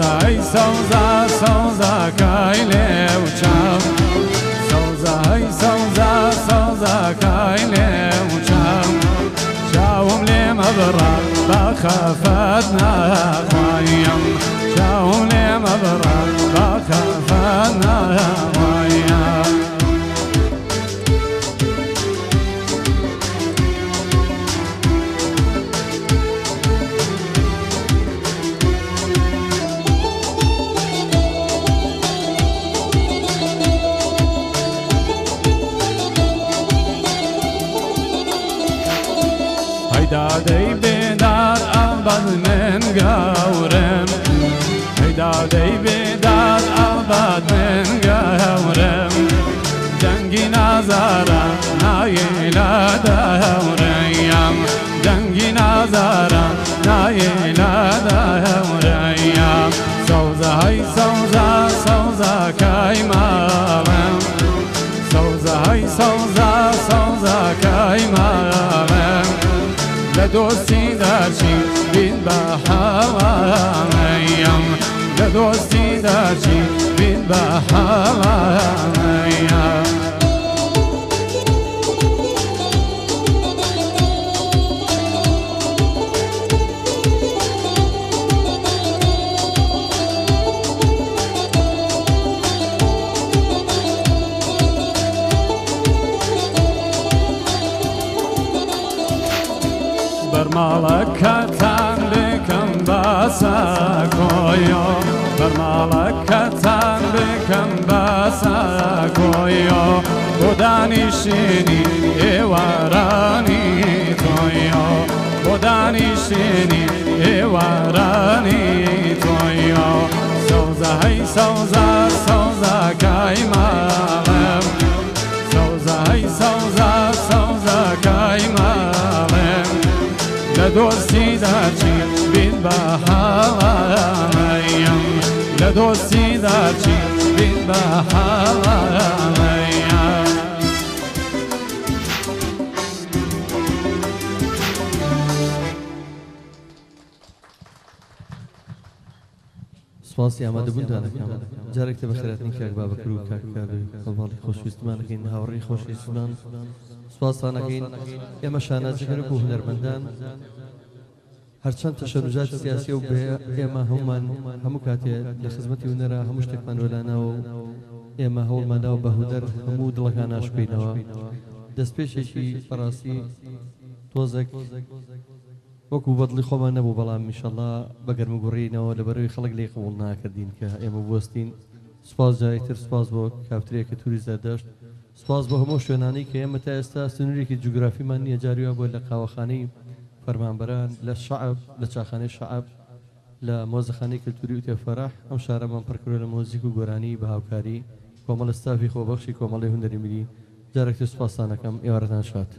سەوزای سەوزا سەوزاکای لێو چاو سەوزای سەوزا سەوزاکای لێو چاو چاوم لێ مەبڕە بە خەفەت ناخوایم چاوم لێ مەبڕە بە خەفەت ناخوایم دادەی بێدار ئەڵبەت من گەورم دادەی بێدار ئەڵبەت من گەورم دەنگی نازارە نایێ لە دەهەورەیەم دەنگی نازارە نایێ لە دەهەورەیەم سەوزای سەوزا سەوزاکای ماڵم سەوزای سەوزا سەوزاکای ماڵم لە دۆستی دەرچی بین بە هەڵەیەم لە دۆستی دەرچی بین بە هەڵەیەم بەرماڵەکەتان بکەم باسە کۆیۆ بەرماڵەکەتان بکەم باسە کۆیۆ بۆ دانیشتنی ئێوارانی تۆیۆ بۆ دانیشتنی ئێوارانی تۆیۆ سەوزای سەوزا سەوزاکای ماڵم سەوزای سەوزا سەوزاکای ماڵم لە دۆستی دەرچی بین بە هەڵەیەم لە دۆستی دەرچی بین بە هەڵەیەم سپاسی ئامادەبوونتان دەکەم جارێکتە بەخێراتنی کاک بابەکر و کاک کابرا هەڵباڵی خۆشویستمانەکەین هاوڕێی خۆشویستمان سپاسانەکەین ئێمە شانازەکەرە و هونەرمەندان هەرچەند تەشەنوجاتی سیاسی و بێ ئێمە هەموو کاتێ لە خزمەتی هونەرە هەموو شتێکمان وەلاناوە و ئێمە هەوڵماندا و بە هونەر هەموو دڵەکان ناشکەینەوە دەستپێشێکی بەڕاستی تۆزێک وەکو بەدڵی خۆمان نەبوو بەڵام ئینشەڵڵا بەگەرمگوڕینەوە لەبەرەوەی خەڵک لێ قبوڵ ناکردین کە ئێمە بوەستین سپاس جایتر سپاس بۆ کافترێکە توری زەردەشت سپاس بۆ هەموو شوێنانەی کە ئێمە تا ئێستا سنوورێکی جوگرافیمان نییە جاریوە بۆ لە قاوەخانەی فەرمانبەران لە شەعب لە چاخانەی شەعب لە مۆزەخانەی کەلتوری و تێفەرەح ئەم شارەمان پڕکرۆ لە مۆزیک و گۆرانی بە هاوکاری کۆمەڵە ستافی خۆبەخشی کۆمەڵی هونەری میلی جارێکتر سپاسانەکەم ئێوارەتان شاد